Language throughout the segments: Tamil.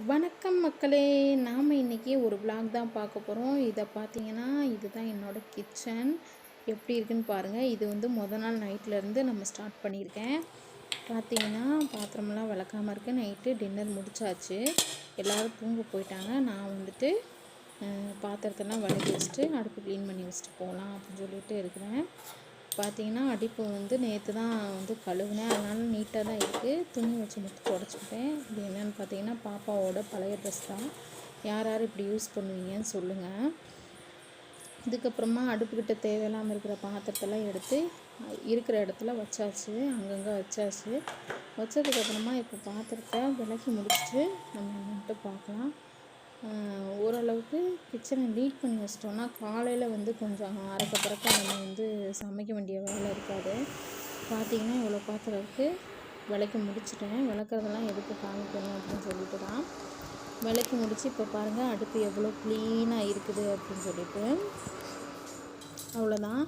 வணக்கம் மக்களே. நாம் இன்றைக்கி ஒரு vlog தான் பார்க்க போகிறோம். இதை பார்த்தீங்கன்னா இதுதான் என்னோடய கிச்சன். எப்படி இருக்குன்னு பாருங்கள். இது வந்து நாள் நைட்லேருந்து நம்ம ஸ்டார்ட் பண்ணியிருக்கேன். பார்த்தீங்கன்னா பாத்திரமெல்லாம் விளக்காமல் இருக்குது. நைட்டு டின்னர் முடிச்சாச்சு. எல்லோரும் தூங்க போயிட்டாங்க. நான் வந்துட்டு பாத்திரத்தெல்லாம் விளக்கி வச்சுட்டு அடுப்பு க்ளீன் பண்ணி வச்சுட்டு போகலாம் அப்படின்னு சொல்லிட்டு இருக்கிறேன். பார்த்தீங்கன்னா அடுப்பு வந்து நேற்று தான் வந்து கழுவினேன். அதனால நீட்டாக தான் இருக்குது. துணி வச்சு மட்டும் துடைச்சிக்கிட்டேன். இது என்னென்னு பார்த்தீங்கன்னா பாப்பாவோட பழைய ட்ரெஸ் தான். யார் யார் இப்படி யூஸ் பண்ணுவீங்கன்னு சொல்லுங்கள். இதுக்கப்புறமா அடுப்புக்கிட்ட தேவையில்லாமல் இருக்கிற பாத்திரத்தெல்லாம் எடுத்து இருக்கிற இடத்துல வச்சாச்சு. அங்கங்கே வச்சாச்சு. வச்சதுக்கப்புறமா இப்போ பாத்திரத்தை விளக்கி முடிச்சுட்டு நம்ம வந்துட்டு பார்க்கலாம். ஓரளவுக்கு கிச்சனை நீட் பண்ணி வச்சிட்டோம்னா காலையில் வந்து கொஞ்சம் அறக்க பறக்க நம்ம வந்து சமைக்க வேண்டிய வேலை இருக்காது. பார்த்திங்கன்னா இவ்வளோ பாத்திரம் இருக்குது. விளக்கி முடிச்சிட்டேன். விளக்குறதெல்லாம் எதுக்கு காமிக்கணும் அப்படின்னு சொல்லிட்டு தான் விளக்கி முடித்து இப்போ பாருங்கள் அடுப்பு எவ்வளோ க்ளீனாக இருக்குது அப்படின்னு சொல்லிட்டு. அவ்வளோதான்.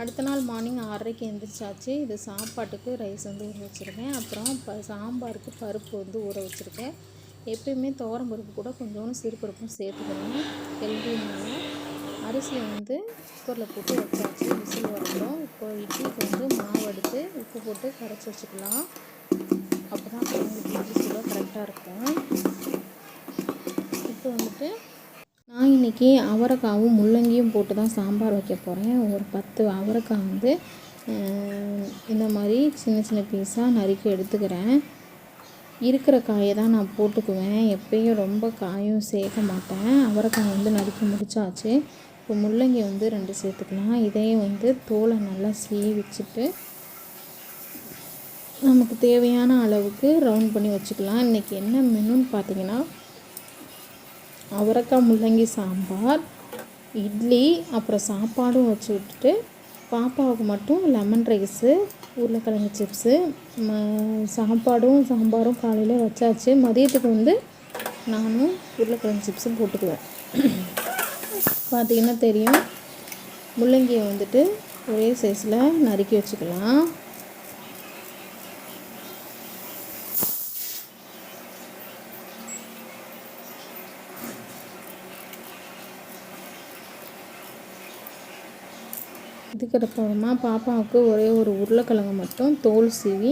அடுத்த நாள் மார்னிங் 6:30க்கு எழுந்திரிச்சாச்சு. இது சாப்பாட்டுக்கு ரைஸ் வந்து ஊற வச்சுருக்கேன். அப்புறம் சாம்பாருக்கு பருப்பு வந்து ஊற வச்சுருக்கேன். எப்பயுமே துவரம் பருப்பு கூட கொஞ்சோண்டு சிறுபருப்பும் சேர்த்துக்கணும். ஹெல்தினால அரிசியை வந்து குக்கரில் போட்டு வச்சாச்சு. விசில் வரணும். இப்போ இட்லிக்கு வந்து மாவு எடுத்து உப்பு போட்டு கரைச்சி வச்சுக்கலாம். அப்போ தான் இட்லி சுட கரெக்டாக இருக்கும். இப்போ வந்துட்டு நான் இன்றைக்கி அவரைக்காவும் முள்ளங்கியும் போட்டு தான் சாம்பார் வைக்க போகிறேன். ஒரு 10 அவரைக்காய் வந்து இந்த மாதிரி சின்ன சின்ன பீஸாக நறுக்கி எடுத்துக்கிறேன். இருக்கிற காயை தான் நான் போட்டுக்குவேன். எப்பயும் ரொம்ப காயும் சேர்க்க மாட்டேன். அவரைக்காய் வந்து நறுக்கி முடிச்சாச்சு. இப்போ முள்ளங்கி வந்து 2 சேர்த்துக்கலாம். இதையும் வந்து தோலை நல்லா சீவிச்சுட்டு நமக்கு தேவையான அளவுக்கு ரவுண்ட் பண்ணி வச்சுக்கலாம். இன்றைக்கி என்ன மெனுன்னு பார்த்தீங்கன்னா அவரைக்காய் முள்ளங்கி சாம்பார், இட்லி, அப்புறம் சாப்பாடும் வச்சு விட்டுட்டு பாப்பாவுக்கு மட்டும் லெமன் ரைஸு, உருளைக்கிழங்கு சிப்ஸு, சாப்பாடும் சாம்பாரும் காலையில் வச்சாச்சு. மதியத்துக்கு வந்து நானும் உருளைக்கிழங்கு சிப்ஸும் போட்டுக்குவேன். பார்த்திங்கன்னா தெரியும். முள்ளங்கியை வந்துட்டு ஒரே சைஸில் நறுக்கி வச்சுக்கலாம். இதுக்கப்புறமா பாப்பாவுக்கு ஒரே ஒரு உருளைக்கிழங்கு மட்டும் தோல் சீவி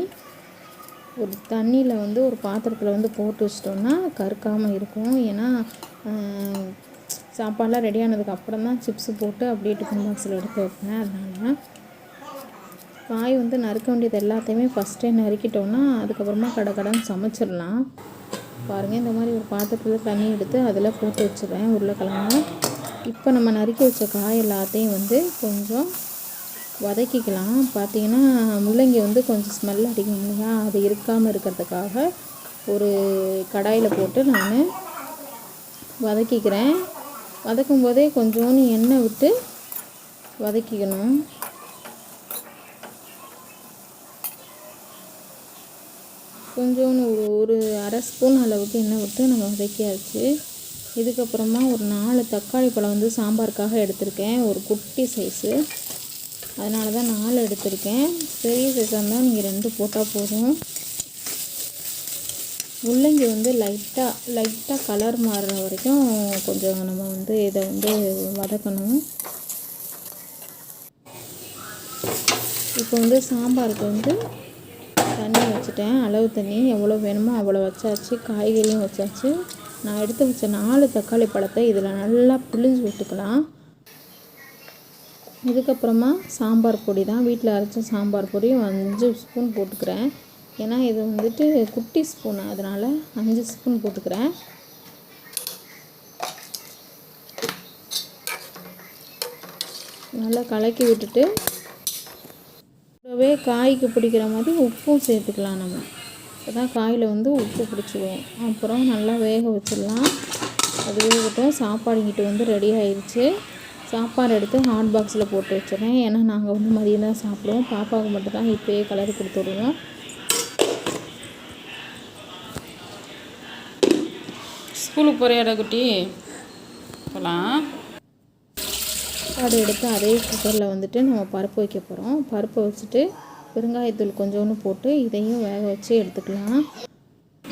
ஒரு தண்ணியில் வந்து ஒரு பாத்திரத்தில் வந்து போட்டு வச்சிட்டோம்னா கருக்காமல் இருக்கும். ஏன்னா சாப்பாடெலாம் ரெடி ஆனதுக்கப்புறம் தான் சிப்ஸு போட்டு அப்படியே டிஃபன் பாக்ஸில் எடுத்து வைப்பேன். அதனால் காய் வந்து நறுக்க வேண்டியது எல்லாத்தையுமே ஃபஸ்ட்டே நறுக்கிட்டோன்னா அதுக்கப்புறமா கடைன்னு சமைச்சிடலாம். பாருங்கள், இந்த மாதிரி ஒரு பாத்திரத்தில் தண்ணி எடுத்து அதில் போட்டு வச்சுருவேன் உருளைக்கிழங்கு. இப்போ நம்ம நறுக்கி வச்ச காய் எல்லாத்தையும் வந்து கொஞ்சம் வதக்கிக்கலாம். பார்த்திங்கன்னா முள்ளங்கி வந்து கொஞ்சம் ஸ்மெல் அடிக்கும் இல்லையா, அது இருக்காமல் இருக்கிறதுக்காக ஒரு கடாயில் போட்டு நான் வதக்கிக்கிறேன். வதக்கும் போதே கொஞ்சோண்டு எண்ணெய் விட்டு வதக்கிக்கணும். கொஞ்சோண்டு ஒரு அரை ஸ்பூன் அளவுக்கு எண்ணெய் விட்டு நம்ம வதக்கியாச்சு. இதுக்கப்புறமா ஒரு 4 தக்காளி பழம் வந்து சாம்பாருக்காக எடுத்திருக்கேன். ஒரு குட்டி சைஸு, அதனால தான் 4 எடுத்திருக்கேன். பெரிய சைஸாக இருந்தால் நீங்கள் 2 போட்டால் போதும். முள்ளங்கி வந்து லைட்டாக கலர் மாறுற வரைக்கும் கொஞ்சம் நம்ம வந்து இதை வந்து வதக்கணும். இப்போ வந்து சாம்பாருக்கு வந்து தண்ணி வச்சுட்டேன். அளவு தண்ணி எவ்வளோ வேணுமோ அவ்வளோ வச்சாச்சு. காய்கறியும் வச்சாச்சு. நான் எடுத்து வச்ச 4 தக்காளி பழத்தை இதில் நல்லா பிழிஞ்சு விட்டுக்கலாம். இதுக்கப்புறமா சாம்பார் பொடி தான், வீட்டில் அரைச்ச சாம்பார் பொடி 5 ஸ்பூன் போட்டுக்கிறேன். ஏன்னா இது வந்துட்டு குட்டி ஸ்பூன், அதனால் 5 ஸ்பூன் போட்டுக்கிறேன். நல்லா கலக்கி விட்டுட்டு கூடவே காய்க்கு பிடிக்கிற மாதிரி உப்பும் சேர்த்துக்கலாம். நம்ம இப்போ தான் காயில் வந்து உப்பு பிடிச்சிக்குவோம். அப்புறம் நல்லா வேக வச்சிடலாம். அது வேகட்டும். சாப்பாடு இங்கிட்டு வந்து ரெடி ஆயிடுச்சு. சாப்பாடு எடுத்து ஹாட் பாக்ஸில் போட்டு வச்சுருவேன். ஏன்னா நாங்கள் வந்து மதியம் தான் சாப்பிடுவோம். பாப்பாவுக்கு மட்டும் தான் இப்போயே கலரி கொடுத்துடுவோம். ஸ்கூலுக்கு போகிறியாடா குட்டி? போகலாம். சாப்பாடு எடுத்து அதே குக்கரில் வந்துட்டு நம்ம பருப்பு வைக்க போகிறோம். பருப்பை வச்சுட்டு பெருங்காயத்தூள் கொஞ்சோண்டு போட்டு இதையும் வேக வச்சு எடுத்துக்கலாம்.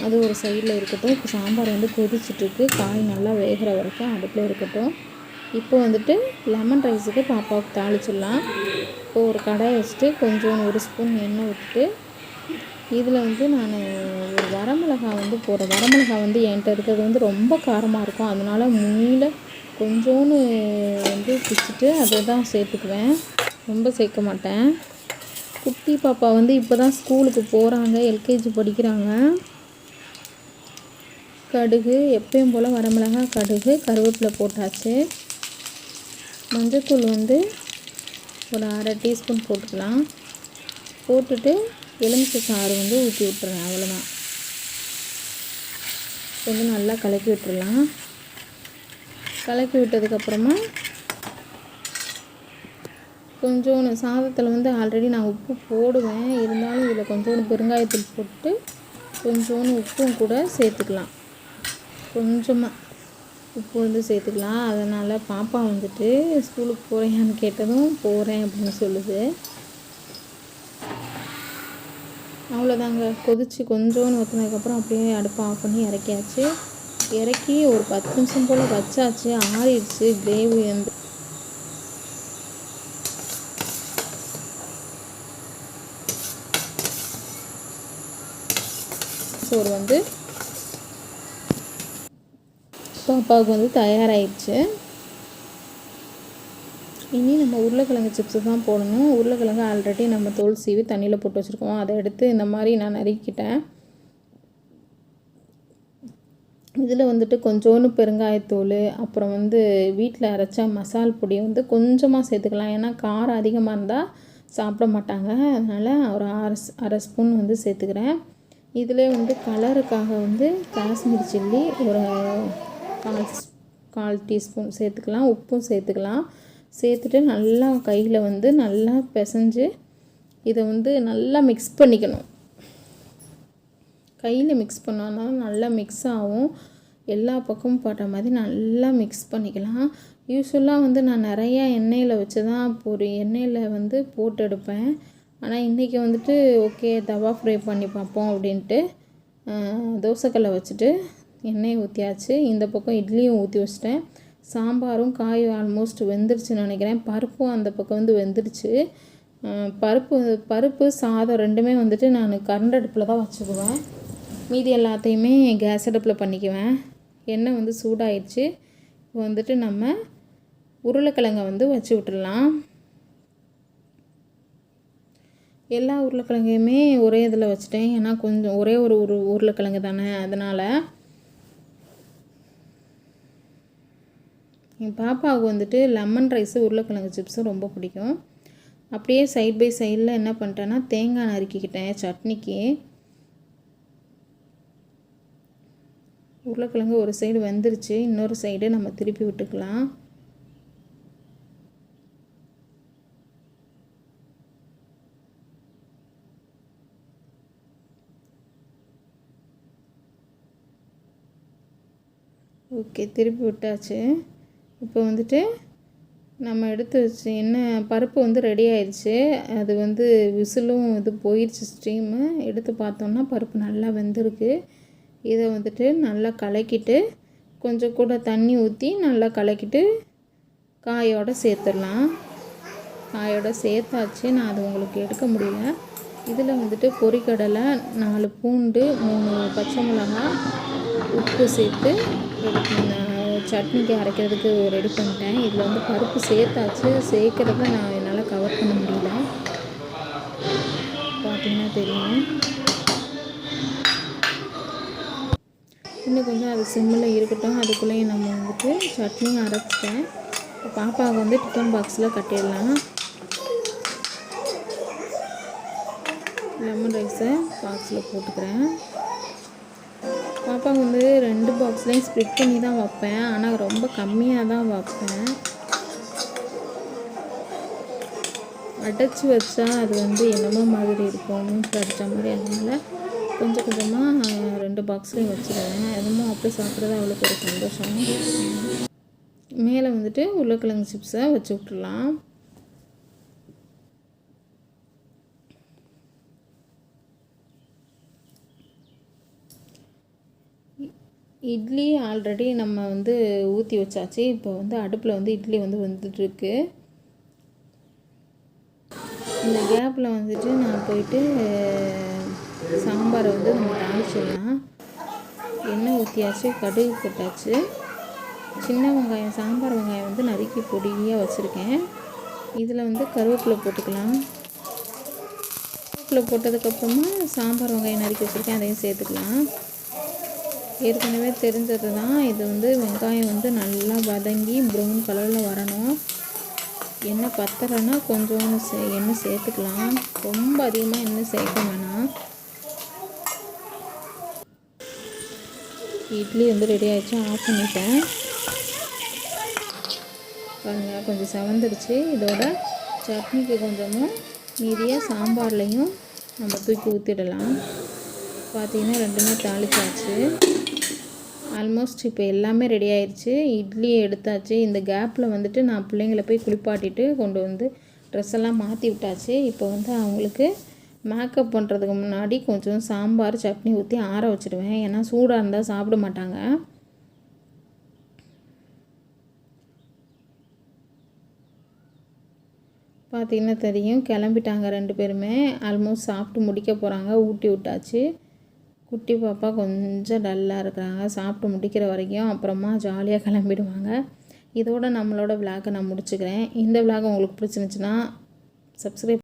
அது ஒரு சைடில் இருக்கட்டும். இப்போ சாம்பார் வந்து கொதிச்சிட்ருக்கு. காய் நல்லா வேகிற வரைக்கும் அடுப்பில் இருக்கட்டும். இப்போ வந்துட்டு லெமன் ரைஸுக்கு பாப்பாவுக்கு தாளிச்சிடலாம். இப்போ ஒரு கடாயை வச்சுட்டு கொஞ்சோண்டு 1 ஸ்பூன் எண்ணெய் ஊற்றிட்டு இதில் வந்து நான் ஒரு வரமிளகாய் வந்து போடுறேன். வரமிளகாய் வந்து என்கிட்ட இருக்கிறது வந்து ரொம்ப காரமாக இருக்கும். அதனால முன்னில கொஞ்சோன்னு வந்து பிச்சுட்டு அதை தான் சேர்த்துக்குவேன். ரொம்ப சேர்க்க மாட்டேன். குட்டி பாப்பா வந்து இப்போ தான் ஸ்கூலுக்கு போகிறாங்க, எல்கேஜி படிக்கிறாங்க. கடுகு எப்பயும் போல் வரமிளகாய், கடுகு, கருவேப்பிலை போட்டாச்சு. மஞ்சள்தூள் வந்து ஒரு 1/2 டீஸ்பூன் போட்டுக்கலாம். போட்டுட்டு எலுமிச்சை சாறு வந்து ஊற்றி விட்டுறேன். அவ்வளோதான். கொஞ்சம் நல்லா கலக்கி விட்டுறலாம். கலக்கி விட்டதுக்கப்புறமா கொஞ்சோண்டு சாதத்தில் வந்து ஆல்ரெடி நான் உப்பு போடுவேன். இருந்தாலும் இதில் கொஞ்சோண்டு பெருங்காயத்தூள் போட்டு கொஞ்சோண்டு உப்பும் கூட சேர்த்துக்கலாம். கொஞ்சமாக உப்பு வந்து சேர்த்துக்கலாம். அதனால் பாப்பா வந்துட்டு ஸ்கூலுக்கு போகிறேன்னு கேட்டதும் போகிறேன் அப்படின்னு சொல்லுது. அவ்வளோதாங்க. கொதித்து கொஞ்சோன்னு ஊற்றினதுக்கப்புறம் அப்படியே அடுப்பை ஆஃப் பண்ணி இறக்கியாச்சு. இறக்கி ஒரு 10 நிமிஷம் போல் வச்சாச்சு. ஆறிடுச்சு கிரேவி வந்து. சோறு வந்து பாப்பாவுக்கு வந்து தயாராகிடுச்சு. இனி நம்ம உருளைக்கிழங்கு சிப்ஸு தான் போடணும். உருளைக்கிழங்கு ஆல்ரெடி நம்ம தோல் சீவி தண்ணியில் போட்டு வச்சுருக்கோம். அதை எடுத்து இந்த மாதிரி நான் நறுக்கிட்டேன். இதில் வந்துட்டு கொஞ்சோண்டு பெருங்காயத்தூள், அப்புறம் வந்து வீட்டில் அரைச்ச மசால் பொடி வந்து கொஞ்சமாக சேர்த்துக்கலாம். ஏன்னா காரம் அதிகமாக இருந்தால் சாப்பிட மாட்டாங்க. அதனால் ஒரு அரை ஸ்பூன் வந்து சேர்த்துக்கிறேன். இதிலே வந்து கலருக்காக வந்து காஷ்மீரி சில்லி ஒரு 1/4 டீஸ்பூன் சேர்த்துக்கலாம். உப்பும் சேர்த்துக்கலாம். சேர்த்துட்டு நல்லா கையில் வந்து நல்லா பிசைஞ்சு இதை வந்து நல்லா மிக்ஸ் பண்ணிக்கணும். கையில் மிக்ஸ் பண்ணோன்னா நல்லா மிக்ஸ் ஆகும். எல்லா பக்கமும் போட்ட மாதிரி நல்லா மிக்ஸ் பண்ணிக்கலாம். யூஸ்வலாக வந்து நான் நிறையா எண்ணெயில் வச்சு தான் எண்ணெயில் வந்து போட்டு எடுப்பேன். ஆனால் இன்றைக்கி வந்துட்டு ஓகே தவா ஃப்ரை பண்ணி பார்ப்போம் அப்படின்ட்டு தோசைக்கல்லை வச்சுட்டு எண்ணெயை ஊற்றியாச்சு. இந்த பக்கம் இட்லியும் ஊற்றி வச்சிட்டேன். சாம்பாரும் காயும் ஆல்மோஸ்ட் வெந்துருச்சுன்னு நினைக்கிறேன். பருப்பும் அந்த பக்கம் வந்து வெந்துருச்சு. பருப்பு சாதம் ரெண்டுமே வந்துட்டு நான் கரண்ட் அடுப்பில் தான் வச்சுக்குவேன். மீதி எல்லாத்தையுமே கேஸ் அடுப்பில் பண்ணிக்குவேன். எண்ணெய் வந்து சூடாயிடுச்சு. இப்போ வந்துட்டு நம்ம உருளைக்கிழங்கை வந்து வச்சு விட்டுடலாம். எல்லா உருளைக்கிழங்கையுமே ஒரே இதில் வச்சுட்டேன். ஏன்னா கொஞ்சம் ஒரே ஒரு உருளைக்கிழங்கு தானே, அதனால். என் பாப்பாவுக்கு வந்துட்டு லெமன் ரைஸு உருளைக்கிழங்கு சிப்ஸும் ரொம்ப பிடிக்கும். அப்படியே சைட் பை சைடில் என்ன பண்ணிட்டேன்னா தேங்காய் நறுக்கிக்கிட்டேன் சட்னிக்கு. உருளைக்கிழங்கு ஒரு சைடு வெந்துருச்சு. இன்னொரு சைடு நம்ம திருப்பி விட்டுக்கலாம். ஓகே, திருப்பி விட்டாச்சு. இப்போ வந்துட்டு நம்ம எடுத்து வச்சு பருப்பு வந்து ரெடி ஆயிடுச்சு. அது வந்து விசிலும் இது போயிடுச்சு ஸ்டீமு. எடுத்து பார்த்தோன்னா பருப்பு நல்லா வெந்திருக்கு. இதை வந்துட்டு நல்லா கலக்கிட்டு கொஞ்சம் கூட தண்ணி ஊற்றி நல்லா கலக்கிட்டு காயோடு சேர்த்துடலாம். காயோடு சேர்த்தாச்சு. நான் அது உங்களுக்கு எடுக்க முடியல. இதில் வந்துட்டு பொரிக்கடலை, 4 பூண்டு, 3 பச்சை மிளகாய், உப்பு சேர்த்து சட்னிக்கு அரைக்கிறதுக்கு ரெடி பண்ணிட்டேன். இதில் வந்து பருப்பு சேர்த்தாச்சு. சேர்க்குறத நான் என்னால் கவர் பண்ண முடியல. பார்த்திங்கன்னா தெரியும். இன்னும் கொஞ்சம் அது சிம்மில் இருக்கட்டும். அதுக்குள்ளேயும் நம்ம வந்துட்டு சட்னியும் அரைச்சிட்டேன். பாப்பாவுக்கு வந்து டிஃபன் பாக்ஸில் கட்டிடலாம். லெமன் ரைஸை பாக்ஸில் போட்டுக்கிறேன். பாப்பாவுக்கு வந்து 2 பாக்ஸ்லேயும் ஸ்ப்ளிட் பண்ணி தான் வைப்பேன். ஆனால் ரொம்ப கம்மியாக தான் வைப்பேன். அடைச்சி வச்சா அது வந்து என்னமோ மாதிரி இருக்கும், மூட்டில் அடித்த மாதிரி. அதனால் கொஞ்சம் கொஞ்சமாக 2 பாக்ஸ்லேயும் வச்சுருவேன். என்னமோ அப்படி சாப்பிட்றது அவளுக்கு ஒரு சந்தோஷம். மேலே வந்துட்டு உருளைக்கிழங்கு சிப்ஸை வச்சு விட்டுடலாம். இட்லி ஆல்ரெடி நம்ம வந்து ஊற்றி வச்சாச்சு. இப்போ வந்து அடுப்பில் வந்து இட்லி வந்து வந்துட்டுருக்கு. இந்த கேப்பில் வந்துட்டு நான் போயிட்டு சாம்பாரை வந்து நம்ம தாளிச்சிடலாம். எண்ணெய் ஊற்றியாச்சு, கடுகு போட்டாச்சு. சின்ன வெங்காயம், சாம்பார் வெங்காயம் வந்து நறுக்கி பொடியாக வச்சுருக்கேன். இதில் வந்து கருவேப்பிலை போட்டுக்கலாம். கருவேப்பிலை போட்டதுக்கப்புறமா சாம்பார் வெங்காயம் நறுக்கி வச்சுருக்கேன், அதையும் சேர்த்துக்கலாம். ஏற்கனவே தெரிஞ்சது தான், இது வந்து வெங்காயம் வந்து நல்லா வதங்கி ப்ரௌன் கலரில் வரணும். எண்ணெய் பத்தலைன்னா கொஞ்சோண்டு எண்ணெய் சேர்த்துக்கலாம். ரொம்ப அதிகமாக எண்ணெய் சேர்க்க வேணாம். இட்லி வந்து ரெடி ஆகிடுச்சு, ஆஃப் பண்ணிட்டேன். பாருங்கள், கொஞ்சம் செவந்துடுச்சு. இதோட சட்னிக்கு கொஞ்சமும் மீதியாக சாம்பார்லேயும் நம்ம தூக்கி ஊற்றிடலாம். பார்த்திங்கன்னா ரெண்டுமே தாளிச்சாச்சு. ஆல்மோஸ்ட் இப்போ எல்லாமே ரெடி ஆயிடுச்சு. இட்லியை எடுத்தாச்சு. இந்த கேப்பில் வந்துட்டு நான் பிள்ளைங்களை போய் குளிப்பாட்டிட்டு கொண்டு வந்து ட்ரெஸ் எல்லாம் மாற்றி விட்டாச்சு. இப்போ வந்து அவங்களுக்கு மேக்கப் பண்ணுறதுக்கு முன்னாடி கொஞ்சம் சாம்பார் சட்னி ஊற்றி ஆற வச்சுடுவேன். ஏன்னா சூடாக இருந்தால் சாப்பிட மாட்டாங்க. பார்த்திங்கன்னா தெரியும், கிளம்பிட்டாங்க 2 பேருமே. ஆல்மோஸ்ட் சாப்பிட்டு முடிக்க போகிறாங்க. ஊட்டி விட்டாச்சு. குட்டி பாப்பா கொஞ்சம் டல்லாக இருக்கிறாங்க. சாப்பிட்டு முடிக்கிற வரைக்கும், அப்புறமா ஜாலியாக கிளம்பிடுவாங்க. இதோட நம்மளோட விளாகை நான் முடிச்சுக்கிறேன். இந்த விளாக் உங்களுக்கு பிடிச்சிருந்துச்சுன்னா சப்ஸ்கிரைப்